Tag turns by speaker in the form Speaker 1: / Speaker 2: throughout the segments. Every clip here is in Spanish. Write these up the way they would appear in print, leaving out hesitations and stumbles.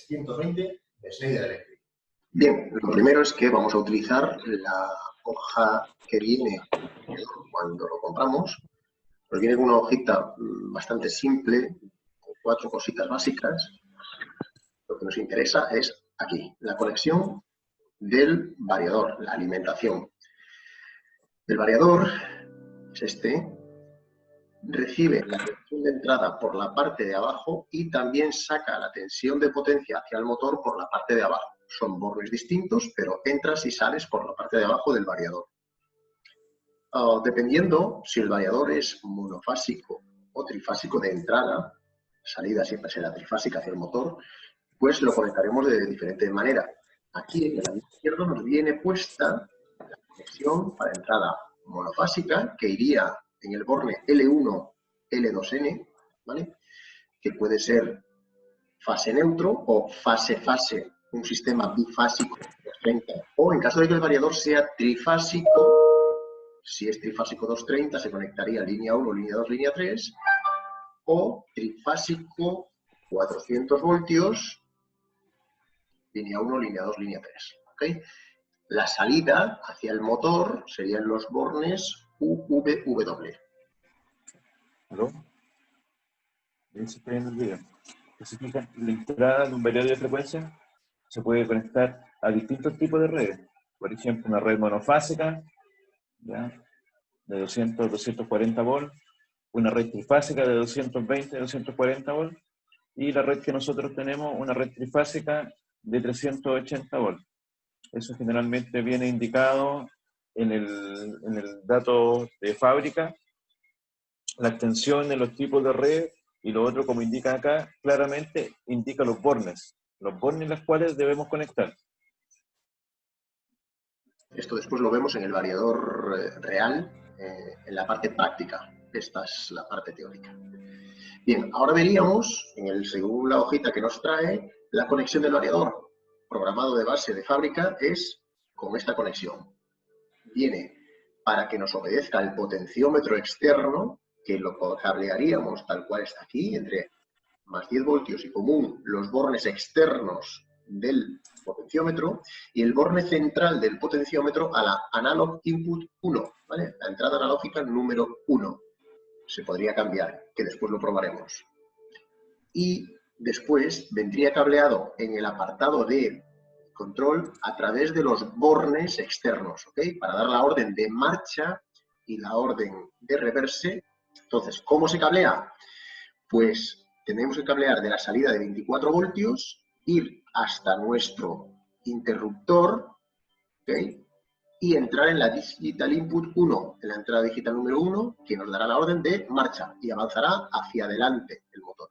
Speaker 1: 320 de Schneider Electric. Bien, lo primero es que vamos a utilizar la hoja que viene cuando lo compramos. Pues viene con una hojita bastante simple, con 4 cositas básicas. Lo que nos interesa es aquí, la conexión del variador, la alimentación. El variador es este. Recibe la tensión de entrada por la parte de abajo y también saca la tensión de potencia hacia el motor por la parte de abajo. Son bornes distintos, pero entras y sales por la parte de abajo del variador. Dependiendo si el variador es monofásico o trifásico de entrada, salida siempre será trifásica hacia el motor, pues lo conectaremos de diferente manera. Aquí en el lado izquierdo nos viene puesta la conexión para entrada monofásica que iría en el borne L1, L2N, ¿vale? Que puede ser fase neutro o fase-fase, un sistema bifásico, 230, o en caso de que el variador sea trifásico, si es trifásico 230 se conectaría línea 1, línea 2, línea 3, o trifásico 400 voltios, línea 1, línea 2, línea 3. ¿Okay? La salida hacia el motor serían los bornes UVW.
Speaker 2: ¿Aló? Ahí se está viendo el video. Especifica la entrada de un variador de frecuencia se puede conectar a distintos tipos de redes. Por ejemplo, una red monofásica, ¿ya?, de 200 a 240 volts, una red trifásica de 220 a 240 volts, y la red que nosotros tenemos, una red trifásica de 380 volts. Eso generalmente viene indicado en el dato de fábrica, la extensión de los tipos de red, y lo otro, como indica acá, claramente indica los bornes las cuales debemos conectar.
Speaker 1: Esto después lo vemos en el variador real, en la parte práctica. Esta es la parte teórica. Bien, ahora veríamos, según la hojita que nos trae, la conexión del variador. Programado de base de fábrica es con esta conexión. Viene para que nos obedezca el potenciómetro externo, que lo cablearíamos tal cual está aquí, entre más 10 voltios y común los bornes externos del potenciómetro, y el borne central del potenciómetro a la analog input 1, ¿vale? La entrada analógica número 1. Se podría cambiar, que después lo probaremos. Y después vendría cableado en el apartado de control a través de los bornes externos, ¿ok? Para dar la orden de marcha y la orden de reverse. Entonces, ¿cómo se cablea? Pues tenemos que cablear de la salida de 24 voltios, ir hasta nuestro interruptor, ¿ok?, y entrar en la digital input 1, en la entrada digital número 1, que nos dará la orden de marcha y avanzará hacia adelante el motor.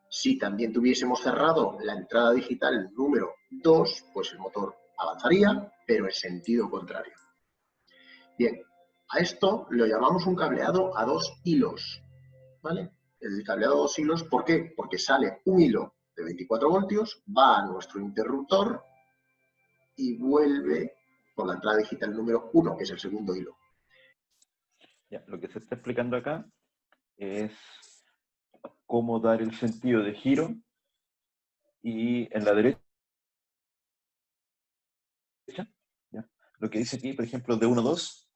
Speaker 1: Si también tuviésemos cerrado la entrada digital número 2, pues el motor avanzaría, pero en sentido contrario. Bien, a esto lo llamamos un cableado a 2 hilos, ¿vale? El cableado a 2 hilos, ¿por qué? Porque sale un hilo de 24 voltios, va a nuestro interruptor y vuelve por la entrada digital número 1, que es el segundo hilo.
Speaker 2: Ya, lo que se está explicando acá es cómo dar el sentido de giro, y en la derecha, ¿ya?, lo que dice aquí, por ejemplo, D1-2,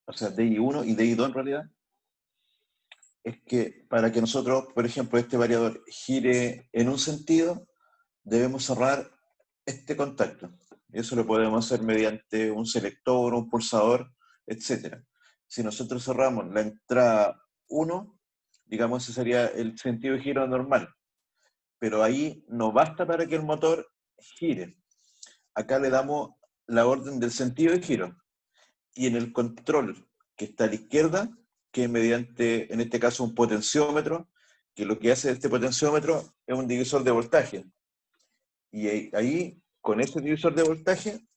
Speaker 2: o sea, DI1 y DI2 en realidad, es que para que nosotros, por ejemplo, este variador gire en un sentido, debemos cerrar este contacto. Eso lo podemos hacer mediante un selector, un pulsador, etc. Si nosotros cerramos la entrada 1, digamos, ese sería el sentido de giro normal. Pero ahí no basta para que el motor gire. Acá le damos la orden del sentido de giro. Y en el control que está a la izquierda, que mediante, en este caso, un potenciómetro, que lo que hace este potenciómetro es un divisor de voltaje. Y ahí, con este divisor de voltaje,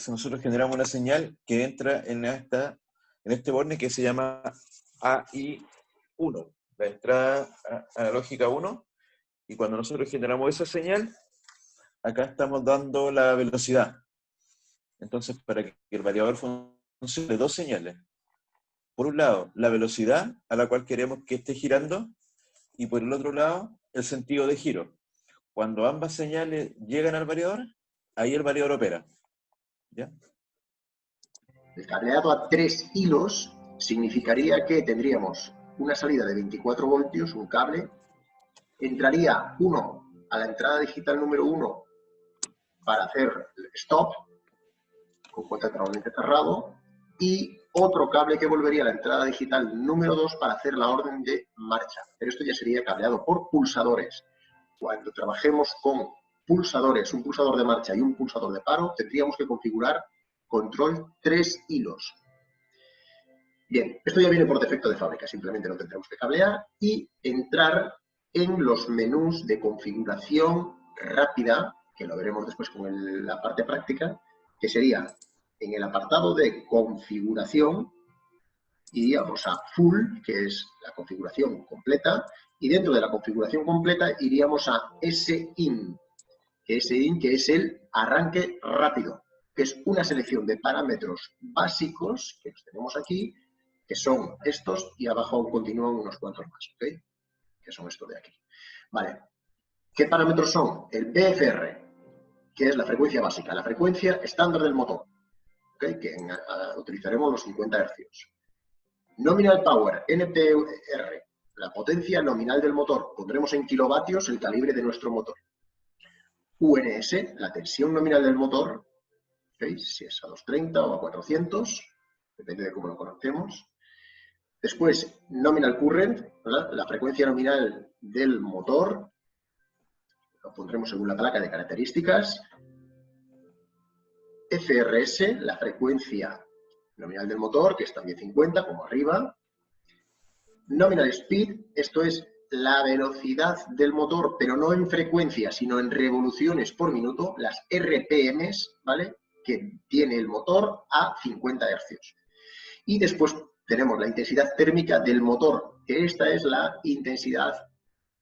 Speaker 2: nosotros generamos una señal que entra en este borne que se llama AI1, la entrada analógica 1, y cuando nosotros generamos esa señal, acá estamos dando la velocidad. Entonces, para que el variador funcione, dos señales. Por un lado, la velocidad a la cual queremos que esté girando, y por el otro lado, el sentido de giro. Cuando ambas señales llegan al variador, ahí el variador opera. ¿Ya?
Speaker 1: El cableado a 3 hilos significaría que tendríamos una salida de 24 voltios, un cable, entraría uno a la entrada digital número 1 para hacer el stop, con puente totalmente cerrado, y otro cable que volvería a la entrada digital número 2 para hacer la orden de marcha. Pero esto ya sería cableado por pulsadores. Cuando trabajemos con pulsadores, un pulsador de marcha y un pulsador de paro, tendríamos que configurar control 3 hilos. Bien, esto ya viene por defecto de fábrica, simplemente lo tendremos que cablear y entrar en los menús de configuración rápida, que lo veremos después con la parte práctica, que sería en el apartado de configuración, iríamos a full, que es la configuración completa, y dentro de la configuración completa iríamos a SIN, que es el arranque rápido, que es una selección de parámetros básicos que los tenemos aquí, que son estos, y abajo continúan unos cuantos más, ¿ok? Que son estos de aquí. Vale. ¿Qué parámetros son? El PFR, que es la frecuencia básica, la frecuencia estándar del motor, ¿ok? Que utilizaremos los 50 Hz. Nominal Power, NPR, la potencia nominal del motor. Pondremos en kilovatios el calibre de nuestro motor. UNS, la tensión nominal del motor, ¿veis? Si es a 230 o a 400, depende de cómo lo conocemos. Después, Nominal Current, ¿verdad? La frecuencia nominal del motor, lo pondremos según la placa de características. FRS, la frecuencia nominal del motor, que es también 50, como arriba. Nominal Speed, esto es la velocidad del motor, pero no en frecuencia, sino en revoluciones por minuto, las RPMs, ¿vale? Que tiene el motor a 50 Hz. Y después tenemos la intensidad térmica del motor, que esta es la intensidad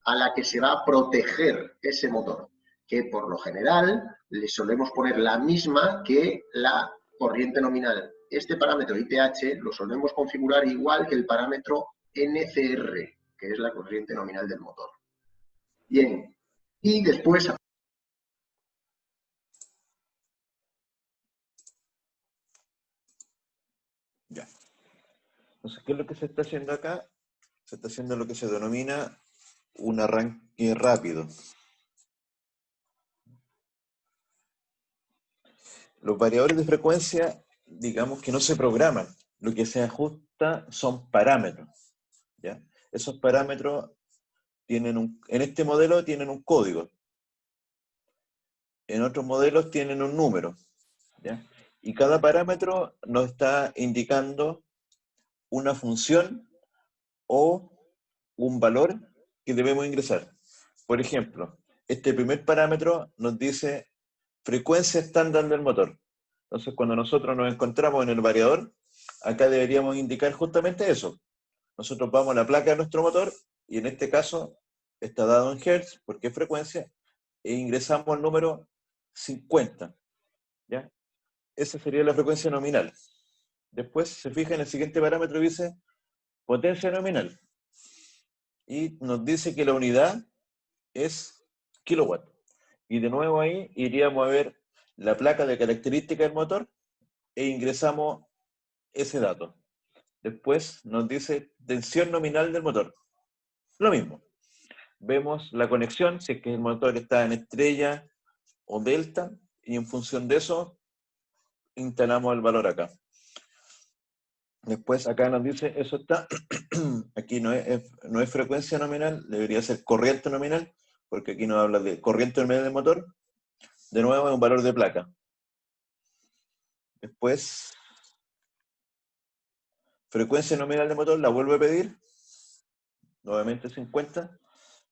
Speaker 1: a la que se va a proteger ese motor, que por lo general le solemos poner la misma que la corriente nominal. Este parámetro ITH lo solemos configurar igual que el parámetro NCR, que es la corriente nominal del motor. Bien, y después...
Speaker 2: Ya. Entonces, ¿qué es lo que se está haciendo acá? Se está haciendo lo que se denomina un arranque rápido. Los variadores de frecuencia, digamos que no se programan. Lo que se ajusta son parámetros, ¿ya? Esos parámetros tienen en este modelo tienen un código. En otros modelos tienen un número, ¿ya? Y cada parámetro nos está indicando una función o un valor que debemos ingresar. Por ejemplo, este primer parámetro nos dice frecuencia estándar del motor. Entonces, cuando nosotros nos encontramos en el variador, acá deberíamos indicar justamente eso. Nosotros vamos a la placa de nuestro motor, y en este caso está dado en Hertz, porque es frecuencia, e ingresamos el número 50. ¿Ya? Esa sería la frecuencia nominal. Después se fija en el siguiente parámetro y dice potencia nominal. Y nos dice que la unidad es kilowatt. Y de nuevo ahí iríamos a ver la placa de características del motor e ingresamos ese dato. Después nos dice tensión nominal del motor. Lo mismo. Vemos la conexión, si es que el motor está en estrella o delta, y en función de eso instalamos el valor acá. Después acá nos dice, eso está, aquí no es frecuencia nominal, debería ser corriente nominal, porque aquí nos habla de corriente nominal del motor. De nuevo es un valor de placa. Después, frecuencia nominal del motor, la vuelve a pedir, nuevamente 50.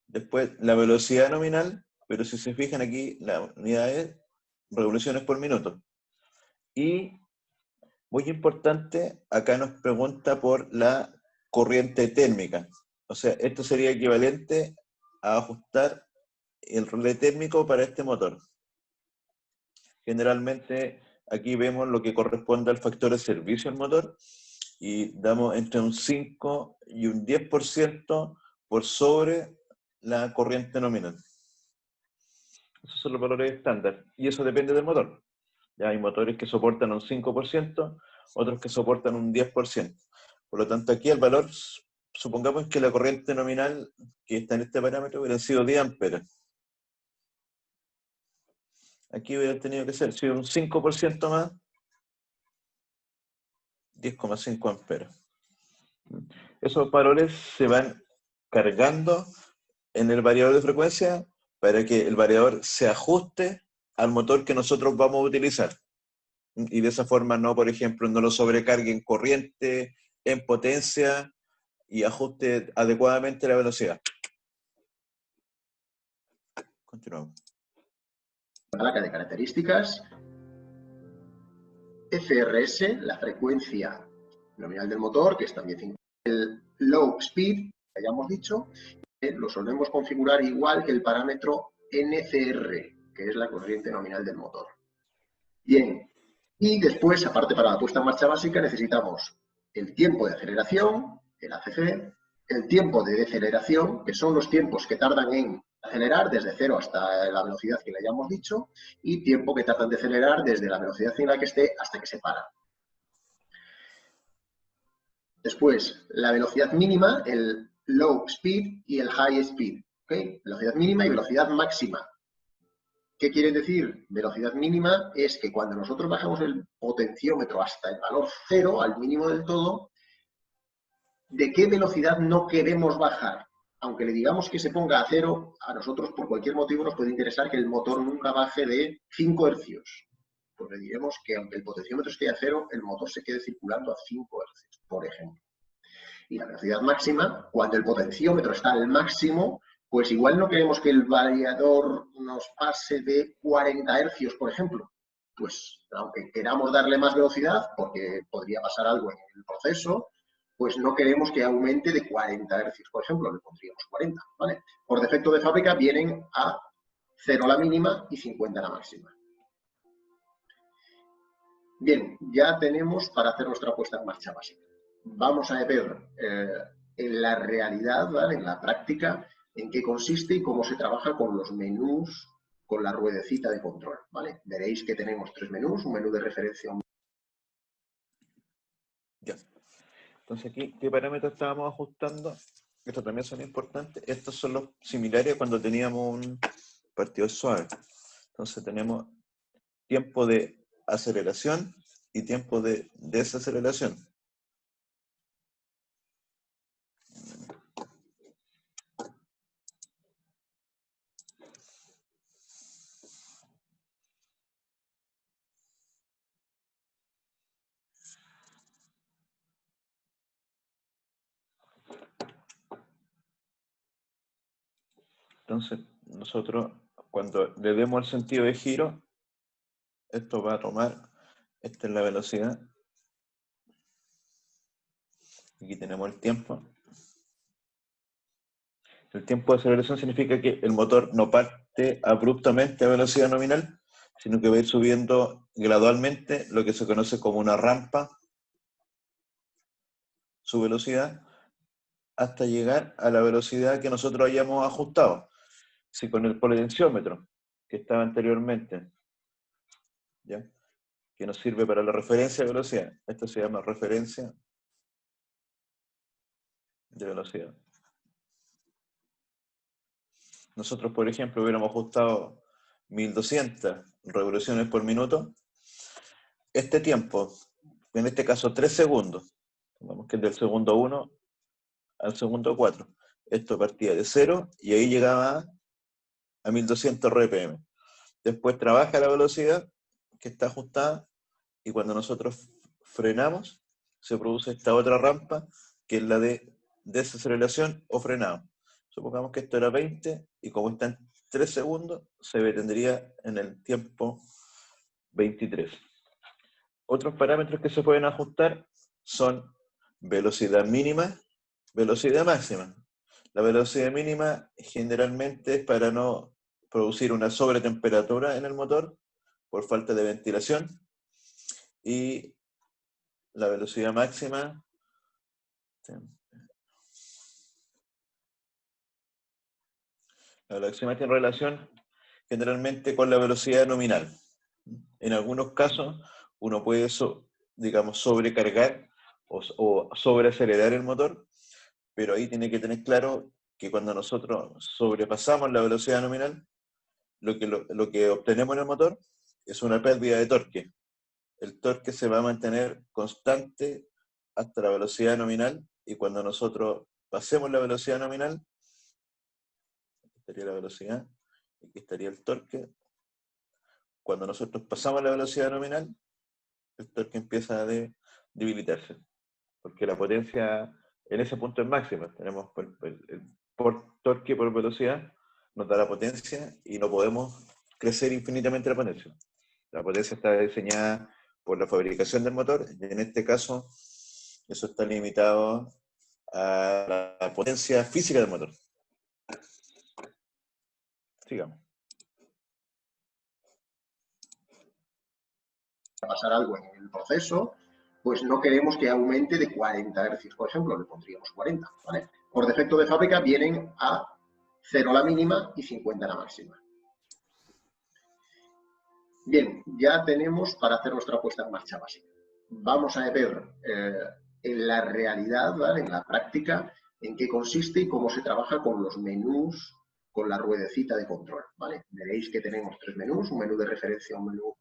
Speaker 2: Después, la velocidad nominal, pero si se fijan aquí, la unidad es revoluciones por minuto. Y, muy importante, acá nos pregunta por la corriente térmica. O sea, esto sería equivalente a ajustar el relé térmico para este motor. Generalmente, aquí vemos lo que corresponde al factor de servicio del motor, y damos entre un 5 y un 10% por sobre la corriente nominal. Esos son los valores estándar. Y eso depende del motor. Ya hay motores que soportan un 5%, otros que soportan un 10%. Por lo tanto, aquí el valor, supongamos que la corriente nominal que está en este parámetro hubiera sido 10 amperes. Aquí hubiera tenido que ser, si un 5% más, 10,5 amperes. Esos valores se van cargando en el variador de frecuencia para que el variador se ajuste al motor que nosotros vamos a utilizar. Y de esa forma no, por ejemplo, no lo sobrecargue en corriente, en potencia y ajuste adecuadamente la velocidad. Continuamos.
Speaker 1: Placa de características. FRS, la frecuencia nominal del motor, que es también el low speed, que hayamos dicho, lo solemos configurar igual que el parámetro NCR, que es la corriente nominal del motor. Bien, y después, aparte para la puesta en marcha básica, necesitamos el tiempo de aceleración, el ACC, el tiempo de deceleración, que son los tiempos que tardan en acelerar desde 0 hasta la velocidad que le hayamos dicho, y tiempo que tardan de acelerar desde la velocidad en la que esté hasta que se para. Después, la velocidad mínima, el low speed y el high speed. ¿Okay? Velocidad mínima y velocidad máxima. ¿Qué quiere decir? Velocidad mínima es que cuando nosotros bajamos el potenciómetro hasta el valor 0, al mínimo del todo, ¿de qué velocidad no queremos bajar? Aunque le digamos que se ponga a 0, a nosotros por cualquier motivo nos puede interesar que el motor nunca baje de 5 hercios. Pues le diremos que aunque el potenciómetro esté a 0, el motor se quede circulando a 5 hercios, por ejemplo. Y la velocidad máxima, cuando el potenciómetro está al máximo, pues igual no queremos que el variador nos pase de 40 hercios, por ejemplo. Pues aunque queramos darle más velocidad, porque podría pasar algo en el proceso, pues no queremos que aumente de 40 hercios, por ejemplo, le pondríamos 40, ¿vale? Por defecto de fábrica vienen a 0 la mínima y 50 la máxima. Bien, ya tenemos para hacer nuestra puesta en marcha básica. Vamos a ver en la realidad, ¿vale? En la práctica, en qué consiste y cómo se trabaja con los menús, con la ruedecita de control, ¿vale? Veréis que tenemos 3 menús, un menú de referencia.
Speaker 2: Ya. Entonces aquí, ¿qué parámetros estábamos ajustando? Estos también son importantes. Estos son los similares cuando teníamos un partido suave. Entonces tenemos tiempo de aceleración y tiempo de desaceleración. Entonces, nosotros, cuando le demos el sentido de giro, esto va a tomar, esta es la velocidad. Aquí tenemos el tiempo. El tiempo de aceleración significa que el motor no parte abruptamente a velocidad nominal, sino que va a ir subiendo gradualmente lo que se conoce como una rampa, su velocidad, hasta llegar a la velocidad que nosotros hayamos ajustado. Si con el potenciómetro que estaba anteriormente, ¿ya? Que nos sirve para la referencia de velocidad, esto se llama referencia de velocidad. Nosotros, por ejemplo, hubiéramos ajustado 1200 revoluciones por minuto. Este tiempo, en este caso 3 segundos, digamos que es del segundo 1 al segundo 4. Esto partía de 0 y ahí llegaba a 1200 RPM. Después trabaja la velocidad que está ajustada y cuando nosotros frenamos, se produce esta otra rampa que es la de desaceleración o frenado. Supongamos que esto era 20 y como está en 3 segundos, se detendría en el tiempo 23. Otros parámetros que se pueden ajustar son velocidad mínima, velocidad máxima. La velocidad mínima generalmente es para no producir una sobretemperatura en el motor por falta de ventilación y la velocidad máxima La axioma tiene relación generalmente con la velocidad nominal. En algunos casos, uno puede, digamos, sobrecargar o sobreacelerar el motor, pero ahí tiene que tener claro que cuando nosotros sobrepasamos la velocidad nominal, lo que obtenemos en el motor es una pérdida de torque. El torque se va a mantener constante hasta la velocidad nominal, y cuando nosotros pasemos la velocidad nominal, aquí estaría la velocidad, aquí estaría el torque. Cuando nosotros pasamos la velocidad nominal, el torque empieza a debilitarse, porque la potencia en ese punto es máxima. Tenemos por torque por velocidad, nos da la potencia y no podemos crecer infinitamente la potencia. La potencia está diseñada por la fabricación del motor, y en este caso eso está limitado a la potencia física del motor. Sigamos.
Speaker 1: Pasar algo en el proceso, pues no queremos que aumente de 40 Hz, por ejemplo, le pondríamos 40, ¿vale? Por defecto de fábrica vienen a 0 la mínima y 50 la máxima. Bien, ya tenemos para hacer nuestra puesta en marcha básica. Vamos a ver en la realidad, ¿vale? En la práctica, en qué consiste y cómo se trabaja con los menús, con la ruedecita de control, ¿vale? Veréis que tenemos 3 menús, un menú de referencia, un menú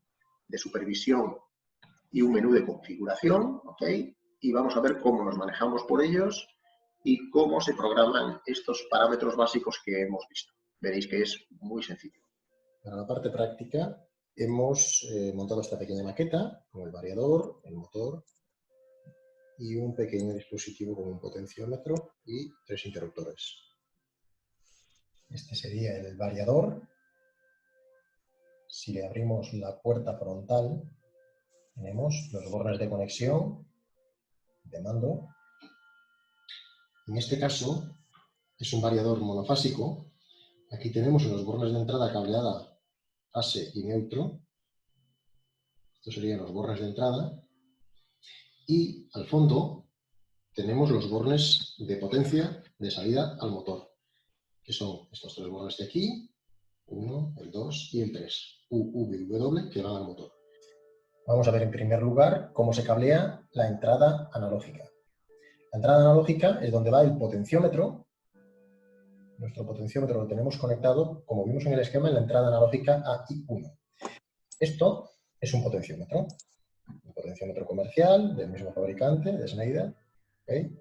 Speaker 1: de supervisión y un menú de configuración, ¿ok? Y vamos a ver cómo nos manejamos por ellos y cómo se programan estos parámetros básicos que hemos visto. Veréis que es muy sencillo.
Speaker 3: Para la parte práctica hemos montado esta pequeña maqueta con el variador, el motor y un pequeño dispositivo con un potenciómetro y 3 interruptores. Este sería el variador. Si le abrimos la puerta frontal, tenemos los bornes de conexión, de mando. En este caso es un variador monofásico. Aquí tenemos en los bornes de entrada cableada fase y neutro. Estos serían los bornes de entrada. Y al fondo tenemos los bornes de potencia de salida al motor, que son estos 3 bornes de aquí, 1, el 2 y el 3, U, V y W, que van al motor. Vamos a ver en primer lugar cómo se cablea la entrada analógica. La entrada analógica es donde va el potenciómetro. Nuestro potenciómetro lo tenemos conectado, como vimos en el esquema, en la entrada analógica a I1. Esto es un potenciómetro comercial del mismo fabricante, de Schneider. ¿Okay?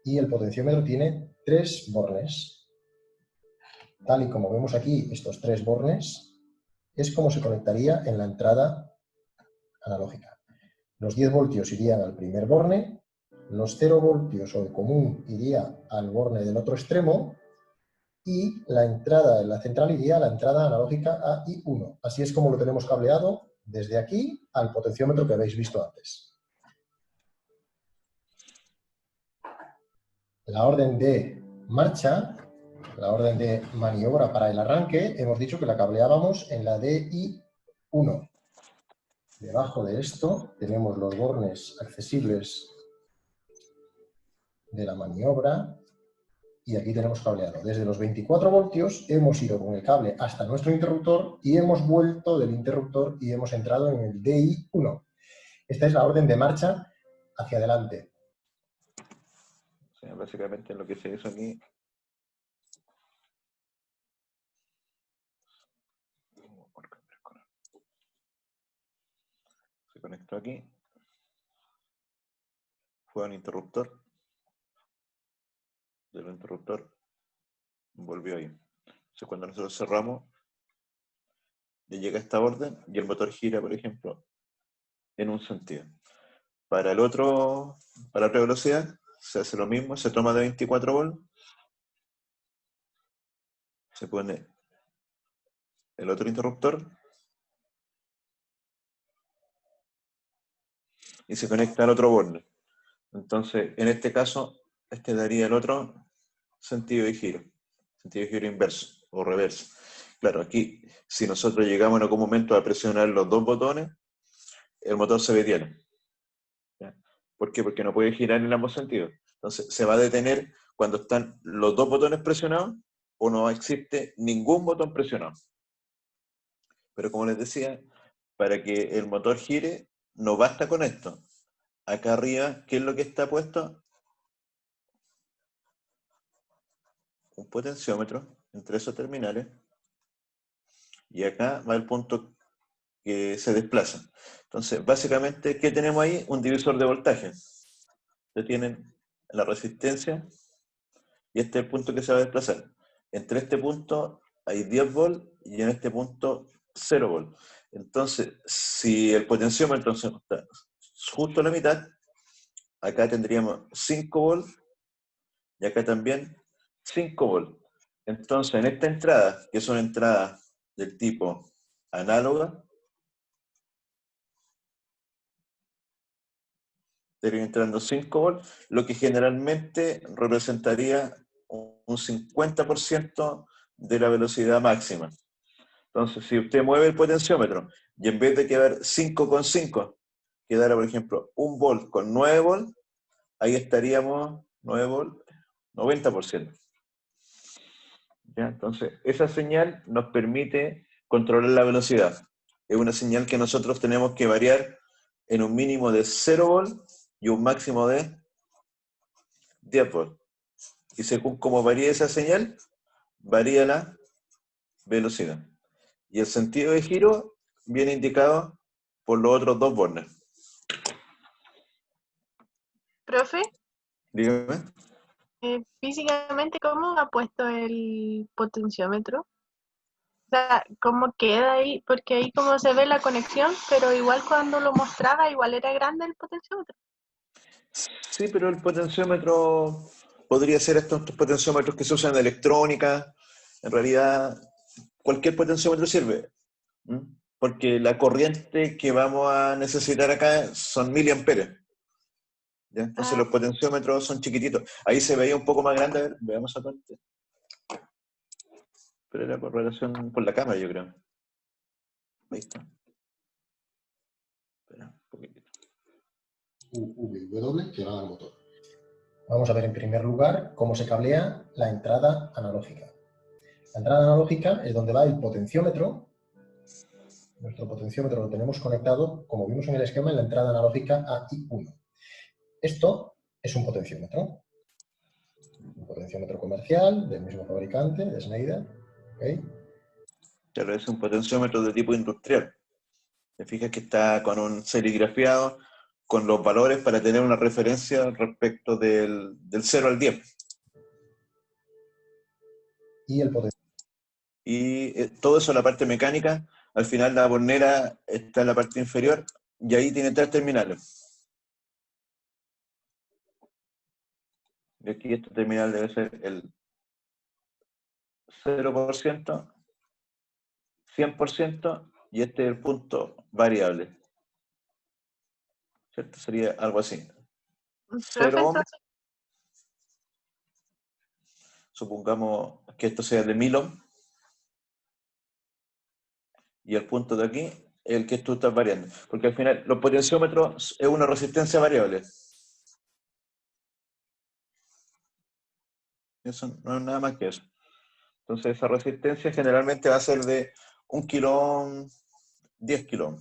Speaker 3: Y el potenciómetro tiene 3 bornes. Tal y como vemos aquí, estos 3 bornes es como se conectaría en la entrada analógica. Los 10 voltios irían al primer borne, los 0 voltios o el común iría al borne del otro extremo y la entrada en la central iría a la entrada analógica a I1. Así es como lo tenemos cableado desde aquí al potenciómetro que habéis visto antes. La orden de marcha, la orden de maniobra para el arranque, hemos dicho que la cableábamos en la DI1. Debajo de esto tenemos los bornes accesibles de la maniobra y aquí tenemos cableado. Desde los 24 voltios hemos ido con el cable hasta nuestro interruptor y hemos vuelto del interruptor y hemos entrado en el DI1. Esta es la orden de marcha hacia adelante.
Speaker 2: O sea, básicamente lo que se hizo aquí se conectó aquí, fue a un interruptor, del interruptor volvió ahí. Entonces cuando nosotros cerramos, le llega esta orden y el motor gira, por ejemplo, en un sentido. Para el otro, para la otra velocidad, se hace lo mismo, se toma de 24 volts, se pone el otro interruptor y se conecta al otro borne. Entonces, en este caso, este daría el otro sentido de giro inverso o reverso. Claro, aquí, si nosotros llegamos en algún momento a presionar los 2 botones, el motor se detiene. ¿Ya? ¿Por qué? Porque no puede girar en ambos sentidos. Entonces, se va a detener cuando están los dos botones presionados o no existe ningún botón presionado. Pero como les decía, para que el motor gire, no basta con esto. Acá arriba, ¿qué es lo que está puesto? Un potenciómetro entre esos terminales. Y acá va el punto que se desplaza. Entonces, básicamente, ¿qué tenemos ahí? Un divisor de voltaje. Ustedes tienen la resistencia y este es el punto que se va a desplazar. Entre este punto hay 10 volts y en este punto 0 volts. Entonces, si el potenciómetro está justo a la mitad, acá tendríamos 5 volts y acá también 5 volts. Entonces, en esta entrada, que son entradas del tipo análoga, estarían entrando 5 volts, lo que generalmente representaría un 50% de la velocidad máxima. Entonces, si usted mueve el potenciómetro y en vez de quedar 5,5, quedara, por ejemplo, 1 volt con 9 volts, ahí estaríamos 9 volts, 90%. ¿Ya? Entonces, esa señal nos permite controlar la velocidad. Es una señal que nosotros tenemos que variar en un mínimo de 0 volts y un máximo de 10 volts. Y según cómo varía esa señal, varía la velocidad. Y el sentido de giro viene indicado por los otros dos bornes.
Speaker 4: Profe,
Speaker 2: Dígame.
Speaker 4: físicamente, ¿cómo ha puesto el potenciómetro? O sea, ¿cómo queda ahí? Porque ahí como se ve la conexión, pero igual cuando lo mostraba, igual era grande el potenciómetro.
Speaker 2: Sí, pero el potenciómetro podría ser estos potenciómetros que se usan en electrónica. En realidad, cualquier potenciómetro sirve. ¿Mm? Porque la corriente que vamos a necesitar acá son miliamperes. ¿Ya? Entonces los potenciómetros son chiquititos. Ahí se veía un poco más grande. A ver, veamos aparte. Pero era por relación con la cámara, yo creo. Ahí está. Espera, un poquitito.
Speaker 3: UV que va al motor. Vamos a ver en primer lugar cómo se cablea la entrada analógica. La entrada analógica es donde va el potenciómetro. Nuestro potenciómetro lo tenemos conectado, como vimos en el esquema, en la entrada analógica a I1. Esto es un potenciómetro. Un potenciómetro comercial del mismo fabricante, de Schneider. ¿Okay?
Speaker 2: Claro, es un potenciómetro de tipo industrial. Te fijas que está con un serigrafiado con los valores para tener una referencia respecto del 0 al 10.
Speaker 3: Y el potenciómetro.
Speaker 2: Y todo eso, la parte mecánica, al final la bornera está en la parte inferior y ahí tiene 3 terminales. Y aquí este terminal debe ser el 0%, 100% y este es el punto variable. ¿Cierto? Sería algo así. 0 ohms. Supongamos que esto sea de 1000 ohms. Y el punto de aquí es el que tú estás variando. Porque al final los potenciómetros es una resistencia variable. Eso no es nada más que eso. Entonces esa resistencia generalmente va a ser de 1 kilo ohm, 10 kilo ohm.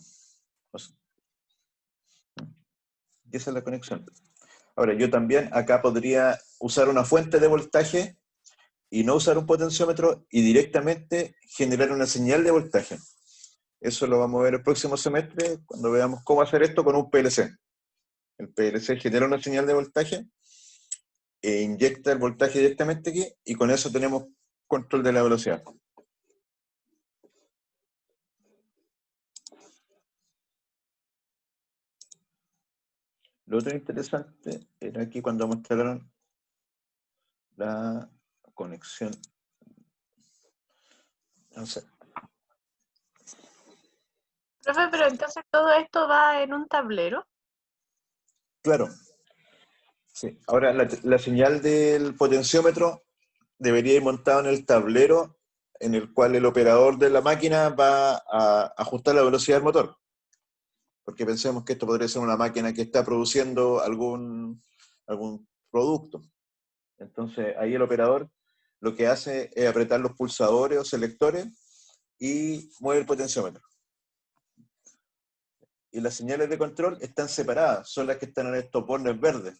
Speaker 2: Y esa es la conexión. Ahora, yo también acá podría usar una fuente de voltaje y no usar un potenciómetro y directamente generar una señal de voltaje. Eso lo vamos a ver el próximo semestre cuando veamos cómo hacer esto con un PLC. El PLC genera una señal de voltaje e inyecta el voltaje directamente aquí y con eso tenemos control de la velocidad. Lo otro interesante era aquí cuando mostraron la conexión. No sé.
Speaker 4: Profe, pero entonces todo esto va en un tablero.
Speaker 2: Claro. Sí. Ahora, la señal del potenciómetro debería ir montada en el tablero en el cual el operador de la máquina va a ajustar la velocidad del motor. Porque pensemos que esto podría ser una máquina que está produciendo algún producto. Entonces, ahí el operador lo que hace es apretar los pulsadores o selectores y mueve el potenciómetro. Y las señales de control están separadas, son las que están en estos bornes verdes,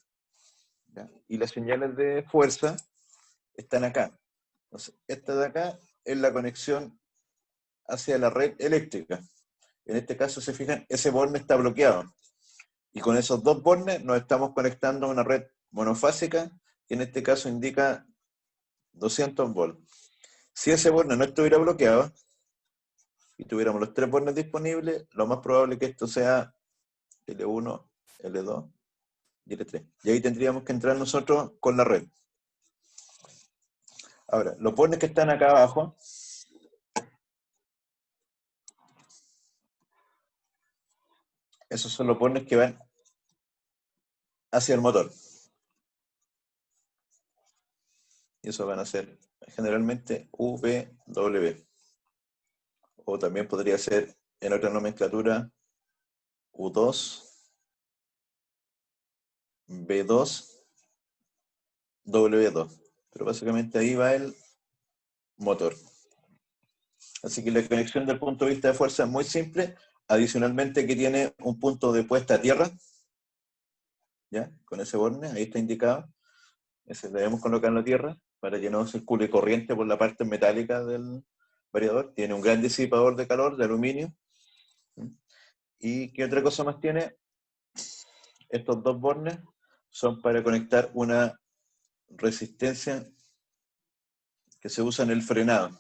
Speaker 2: ¿ya? Y las señales de fuerza están acá. Entonces, esta de acá es la conexión hacia la red eléctrica. En este caso, se fijan, ese borne está bloqueado. Y con esos dos bornes nos estamos conectando a una red monofásica, que en este caso indica 200 volts. Si ese borne no estuviera bloqueado, y tuviéramos los tres bornes disponibles, lo más probable es que esto sea L1, L2 y L3. Y ahí tendríamos que entrar nosotros con la red. Ahora, los bornes que están acá abajo, esos son los bornes que van hacia el motor. Y eso van a ser generalmente UV, o también podría ser en otra nomenclatura U2, B2, W2. Pero básicamente ahí va el motor. Así que la conexión del punto de vista de fuerza es muy simple, adicionalmente que tiene un punto de puesta a tierra, ¿ya? Con ese borne, ahí está indicado. Ese debemos colocar en la tierra para que no circule corriente por la parte metálica del variador. Tiene un gran disipador de calor de aluminio. ¿Y qué otra cosa más tiene? Estos dos bornes son para conectar una resistencia que se usa en el frenado,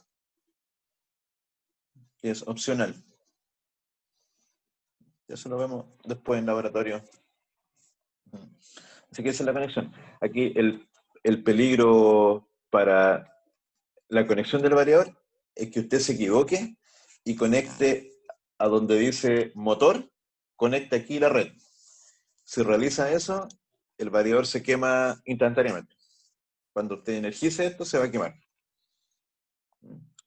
Speaker 2: que es opcional. Eso lo vemos después en laboratorio. Así que esa es la conexión. Aquí el peligro para la conexión del variador es que usted se equivoque y conecte a donde dice motor, conecte aquí la red. Si realiza eso, el variador se quema instantáneamente. Cuando usted energice esto, se va a quemar.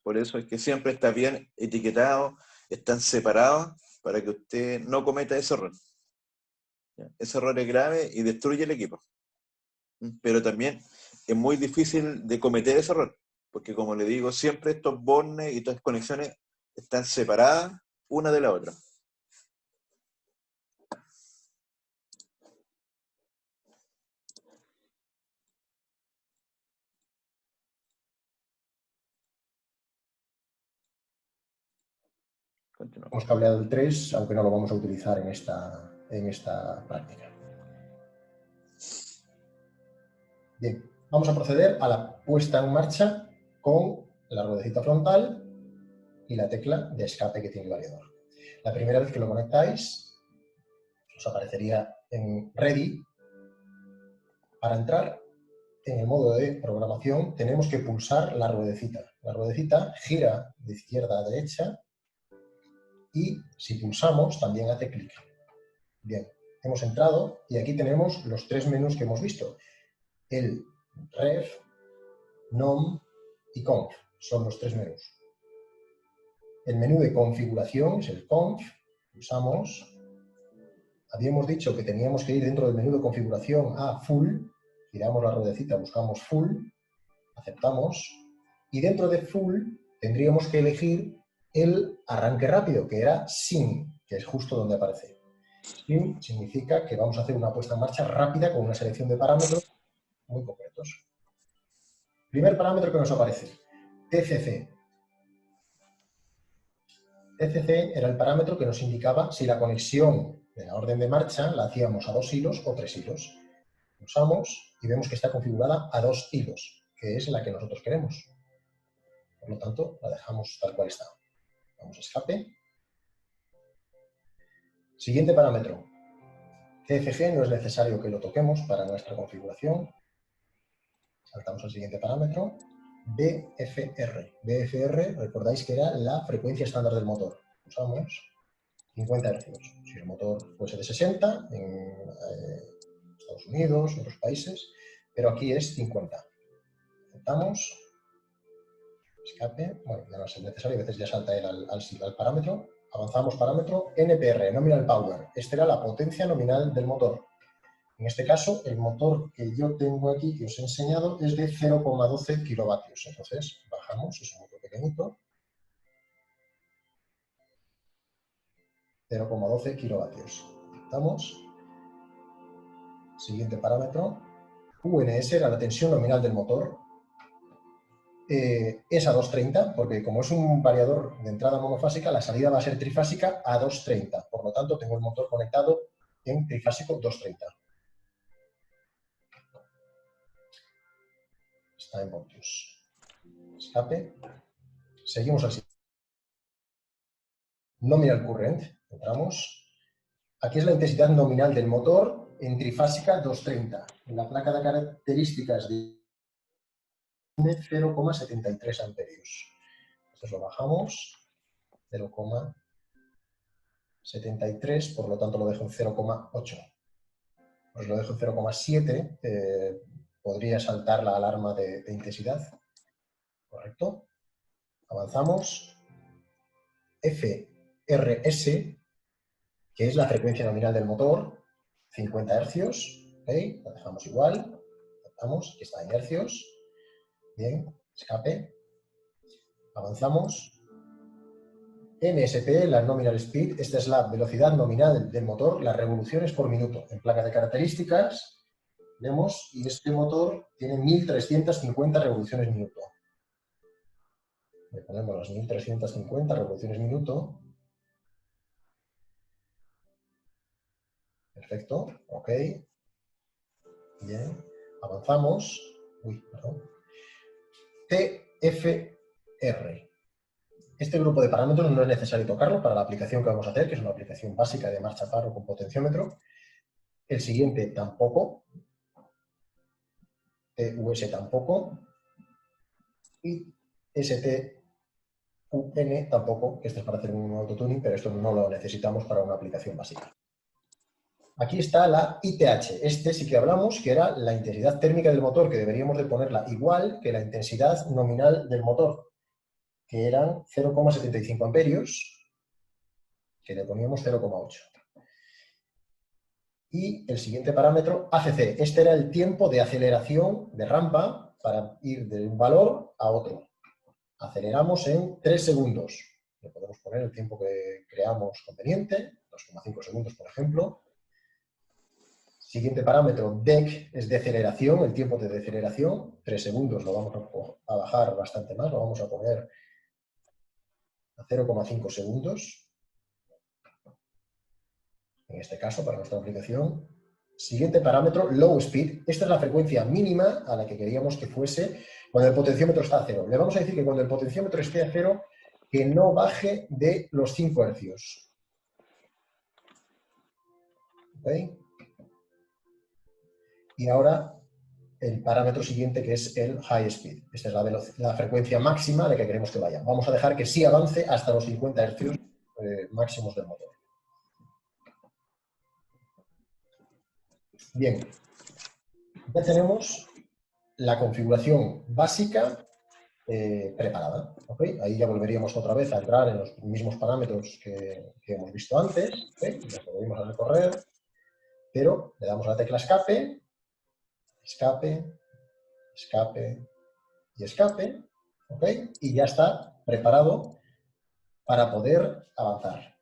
Speaker 2: Por eso es que siempre está bien etiquetado, están separados para que usted no cometa ese error. Ese error es grave y destruye el equipo. Pero también es muy difícil de cometer ese error, porque como le digo, siempre estos bornes y todas las conexiones están separadas una de la otra. Continuamos.
Speaker 3: Hemos cableado el 3, aunque no lo vamos a utilizar en esta práctica. Bien, vamos a proceder a la puesta en marcha con la ruedecita frontal y la tecla de escape que tiene el variador. La primera vez que lo conectáis, os aparecería en Ready. Para entrar en el modo de programación tenemos que pulsar la ruedecita. La ruedecita gira de izquierda a derecha y si pulsamos también hace clic. Bien, hemos entrado y aquí tenemos los tres menús que hemos visto. El Ref, Nom y Conf son los tres menús. El menú de configuración es el Conf, pulsamos. Habíamos dicho que teníamos que ir dentro del menú de configuración a Full, giramos la ruedecita, buscamos Full, aceptamos, y dentro de Full tendríamos que elegir el arranque rápido, que era Sin, que es justo donde aparece. Sin significa que vamos a hacer una puesta en marcha rápida con una selección de parámetros muy concretos. Primer parámetro que nos aparece, TCC. TCC era el parámetro que nos indicaba si la conexión de la orden de marcha la hacíamos a 2 hilos o 3 hilos. Pulsamos y vemos que está configurada a 2 hilos, que es la que nosotros queremos. Por lo tanto, la dejamos tal cual está. Vamos a escape. Siguiente parámetro. CFG no es necesario que lo toquemos para nuestra configuración. Saltamos al siguiente parámetro. BFR. BFR, recordáis que era la frecuencia estándar del motor. Pulsamos 50 Hz. Si el motor fuese de 60, en Estados Unidos, en otros países, pero aquí es 50. Aceptamos. Escape. Bueno, ya no es necesario, a veces ya salta él al parámetro. Avanzamos parámetro NPR, Nominal Power. Esta era la potencia nominal del motor. En este caso, el motor que yo tengo aquí, que os he enseñado, es de 0,12 kilovatios. Entonces, bajamos, es un motor pequeñito. 0,12 kilovatios. Aceptamos. Siguiente parámetro. UNS era la tensión nominal del motor. Es a 230, porque como es un variador de entrada monofásica, la salida va a ser trifásica a 230. Por lo tanto, tengo el motor conectado en trifásico 230. Está en voltios. Escape. Seguimos así. Nominal current. Entramos. Aquí es la intensidad nominal del motor en trifásica 230. En la placa de características de 0,73 amperios. Entonces lo bajamos. 0,73, por lo tanto lo dejo en 0,8. Pues lo dejo en 0,7. Podría saltar la alarma de intensidad. Correcto. Avanzamos. FRS, que es la frecuencia nominal del motor, 50 Hz. ¿Okay? La dejamos igual. Aceptamos, que está en hercios. Bien, escape. Avanzamos. NSP, la nominal speed, esta es la velocidad nominal del motor, las revoluciones por minuto. En placa de características, vemos, y este motor tiene 1350 revoluciones minuto. Le ponemos las 1350 revoluciones minuto. Perfecto, ok. Bien, avanzamos. Uy, perdón. TFR. Este grupo de parámetros no es necesario tocarlo para la aplicación que vamos a hacer, que es una aplicación básica de marcha paro con potenciómetro. El siguiente tampoco. TUS tampoco. Y STUN tampoco, que esto es para hacer un autotuning, pero esto no lo necesitamos para una aplicación básica. Aquí está la ITH. Este sí que hablamos, que era la intensidad térmica del motor, que deberíamos de ponerla igual que la intensidad nominal del motor, que eran 0,75 amperios, que le poníamos 0,8. Y el siguiente parámetro, ACC. Este era el tiempo de aceleración de rampa para ir de un valor a otro. Aceleramos en 3 segundos. Le podemos poner el tiempo que creamos conveniente, 2,5 segundos, por ejemplo. Siguiente parámetro, DEC, es deceleración, el tiempo de deceleración. 3 segundos lo vamos a bajar bastante más, lo vamos a poner a 0,5 segundos. En este caso, para nuestra aplicación. Siguiente parámetro, low speed. Esta es la frecuencia mínima a la que queríamos que fuese cuando el potenciómetro está a 0. Le vamos a decir que cuando el potenciómetro esté a 0, que no baje de los 5 hercios. ¿Okay? Y ahora el parámetro siguiente, que es el high speed. Esta es la frecuencia máxima a la que queremos que vaya. Vamos a dejar que sí avance hasta los 50 hercios máximos del motor. Bien, ya tenemos la configuración básica preparada. ¿Okay? Ahí ya volveríamos otra vez a entrar en los mismos parámetros que hemos visto antes. ¿Okay? Los volvemos a recorrer, pero le damos a la tecla escape, escape, escape y escape. ¿Okay? Y ya está preparado para poder avanzar.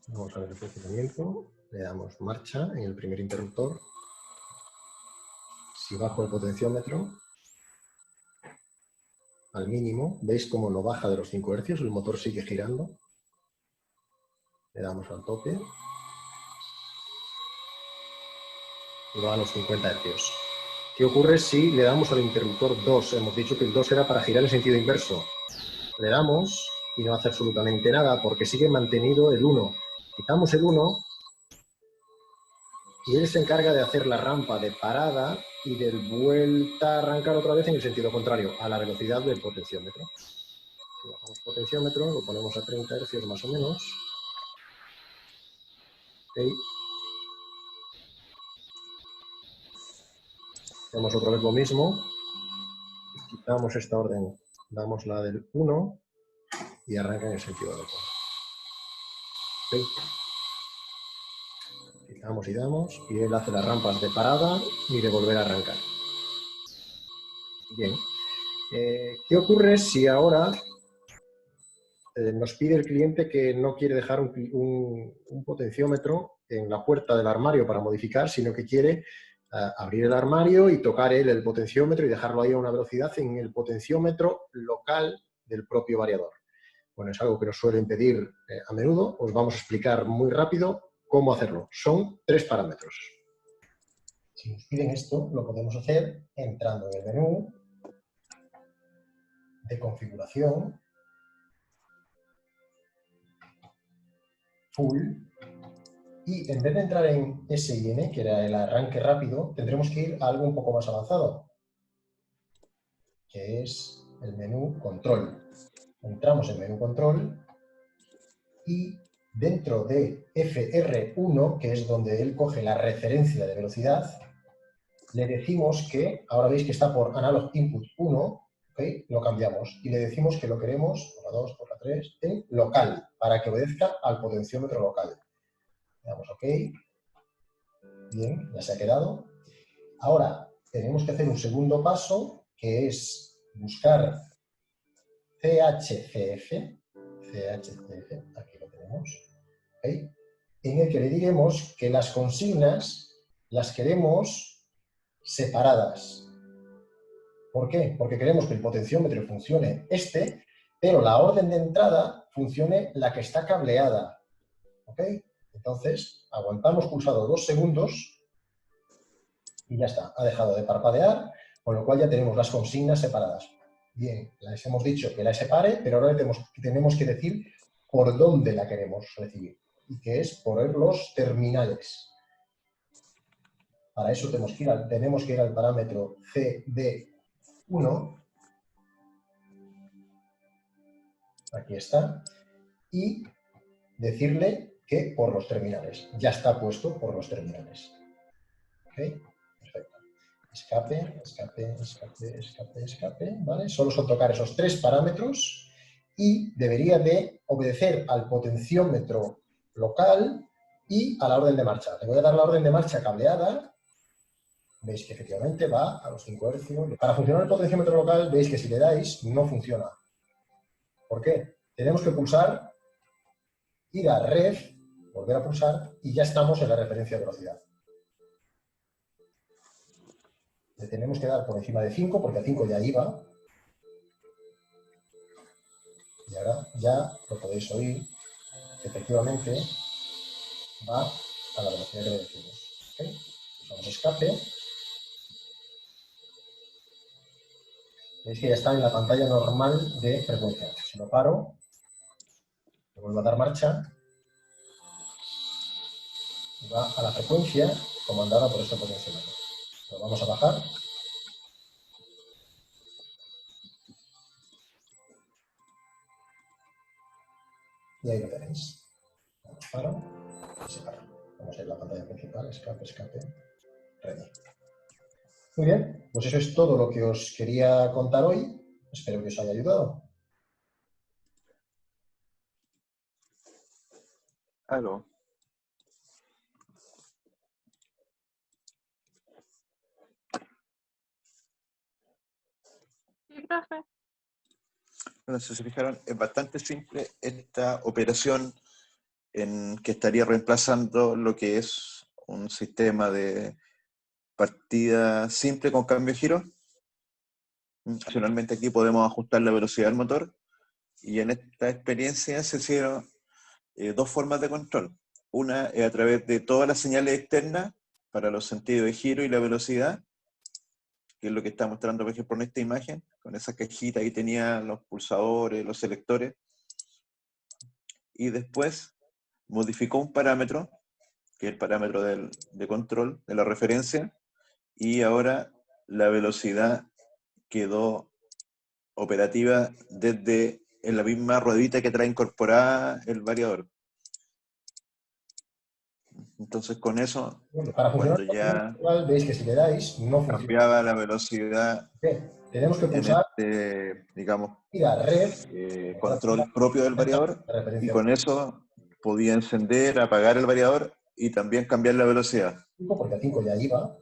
Speaker 3: Vamos a ver el funcionamiento. Le damos marcha en el primer interruptor. Si bajo el potenciómetro al mínimo, ¿veis cómo no baja de los 5 hercios? El motor sigue girando. Le damos al tope. Y va a los 50 hercios. ¿Qué ocurre si le damos al interruptor 2? Hemos dicho que el 2 era para girar en sentido inverso. Le damos y no hace absolutamente nada porque sigue mantenido el 1. Quitamos el 1 y él se encarga de hacer la rampa de parada y de vuelta a arrancar otra vez en el sentido contrario, a la velocidad del potenciómetro. Si bajamos potenciómetro, lo ponemos a 30 Hz más o menos. ¿Okay? Hacemos otra vez lo mismo. Quitamos esta orden, damos la del 1 y arranca en el sentido adecuado. ¿Okay? damos, y él hace las rampas de parada y de volver a arrancar. Bien. ¿Qué ocurre si ahora nos pide el cliente que no quiere dejar un potenciómetro en la puerta del armario para modificar, sino que quiere abrir el armario y tocar él el potenciómetro y dejarlo ahí a una velocidad en el potenciómetro local del propio variador? Bueno, es algo que nos suelen pedir a menudo. Os vamos a explicar muy rápido cómo hacerlo. Son 3 parámetros. Si nos piden esto, lo podemos hacer entrando en el menú de configuración, full, y en vez de entrar en SIN, que era el arranque rápido, tendremos que ir a algo un poco más avanzado, que es el menú control. Entramos en menú control y dentro de FR1, que es donde él coge la referencia de velocidad, le decimos que, ahora veis que está por Analog Input 1, ¿okay? Lo cambiamos y le decimos que lo queremos, por la 2, por la 3, en local, para que obedezca al potenciómetro local. Le damos OK. Bien, ya se ha quedado. Ahora tenemos que hacer un segundo paso, que es buscar CHCF, aquí lo tenemos, ¿okay? En el que le diremos que las consignas las queremos separadas. ¿Por qué? Porque queremos que el potenciómetro funcione pero la orden de entrada funcione la que está cableada. ¿Ok? Entonces, aguantamos pulsado 2 segundos y ya está. Ha dejado de parpadear, con lo cual ya tenemos las consignas separadas. Bien, les hemos dicho que la separe, pero ahora tenemos que decir por dónde la queremos recibir. Y que es por los terminales. Para eso tenemos que ir al parámetro CD1. Aquí está. Y decirle que por los terminales. Ya está puesto por los terminales. ¿Ok? Perfecto. Escape, escape, escape, escape, escape. ¿Vale? Solo son tocar esos 3 parámetros y debería de obedecer al potenciómetro local y a la orden de marcha. Le voy a dar la orden de marcha cableada. Veis que efectivamente va a los 5 Hz. Para funcionar el potenciómetro local, veis que si le dais, no funciona. ¿Por qué? Tenemos que pulsar, ir a ref, volver a pulsar, y ya estamos en la referencia de velocidad. Le tenemos que dar por encima de 5, porque a 5 ya iba. Y ahora ya lo podéis oír, que efectivamente va a la velocidad que le decimos. ¿Okay? Usamos escape. Veis que ya está en la pantalla normal de frecuencia. Si lo paro, le vuelvo a dar marcha, y va a la frecuencia comandada por este potenciómetro. Lo vamos a bajar. Y ahí lo tenéis. Paro y se para. Vamos a ir a la pantalla principal, escape, escape, ready. Muy bien, pues eso es todo lo que os quería contar hoy. Espero que os haya ayudado.
Speaker 2: Aló.
Speaker 4: Sí, profe.
Speaker 2: Bueno, si se fijaron, es bastante simple esta operación en que estaría reemplazando lo que es un sistema de partida simple con cambio de giro. Adicionalmente aquí podemos ajustar la velocidad del motor y en esta experiencia se hicieron 2 formas de control. Una es a través de todas las señales externas para los sentidos de giro y la velocidad, que es lo que está mostrando, por ejemplo, en esta imagen, con esa cajita ahí tenía los pulsadores, los selectores, y después modificó un parámetro, que es el parámetro de control, de la referencia, y ahora la velocidad quedó operativa desde en la misma ruedita que trae incorporada el variador. Entonces con eso,
Speaker 3: Bueno, para funcionar
Speaker 2: cuando ya
Speaker 3: veis que si le dais, no funciona.
Speaker 2: cambiaba la velocidad
Speaker 3: Tenemos que
Speaker 2: en
Speaker 3: pulsar,
Speaker 2: este, digamos,
Speaker 3: ir a ref,
Speaker 2: control propio del variador, y con eso podía encender, apagar el variador y también cambiar la velocidad.
Speaker 3: Porque a 5 ya iba.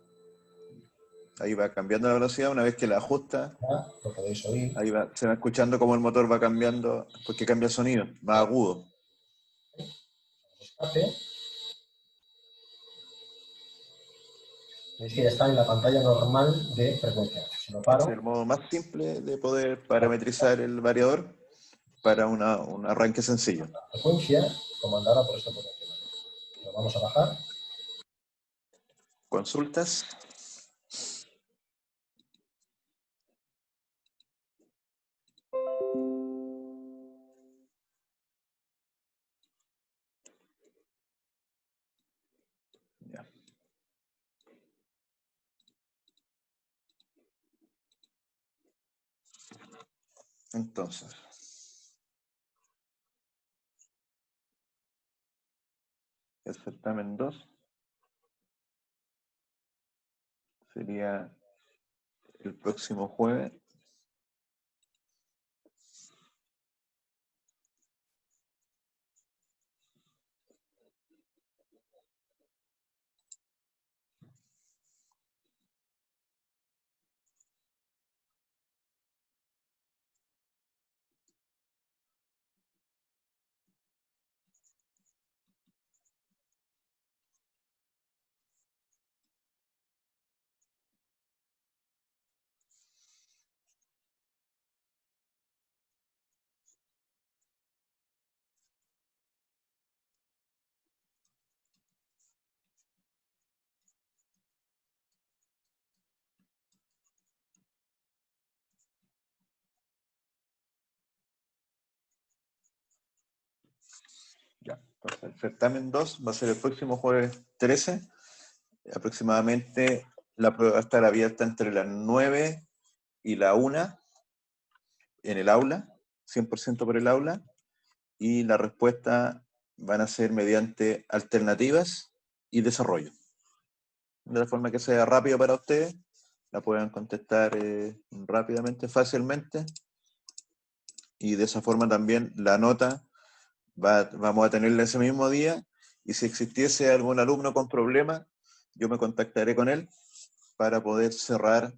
Speaker 2: Ahí va cambiando la velocidad, una vez que la ajusta,
Speaker 3: Ya, lo podéis oír.
Speaker 2: ahí va, se va escuchando cómo el motor va cambiando, porque cambia el sonido, más agudo.
Speaker 3: Escape. Veis que ya está en la pantalla normal de frecuencia. Si lo paro,
Speaker 2: Es el modo más simple de poder parametrizar el variador para un arranque sencillo.
Speaker 3: la frecuencia comandada por este potenciómetro. Lo vamos a bajar.
Speaker 2: Consultas. Ya. Entonces, el certamen 2 sería el próximo jueves. Ya. Entonces, el certamen 2 va a ser el próximo jueves 13. Aproximadamente la prueba va a estar abierta entre las 9 y la 1 en el aula, 100% por el aula, y la respuesta van a ser mediante alternativas y desarrollo. De la forma que sea rápido para ustedes, la puedan contestar rápidamente, fácilmente, y de esa forma también la nota vamos a tenerla ese mismo día, y si existiese algún alumno con problemas, yo me contactaré con él para poder cerrar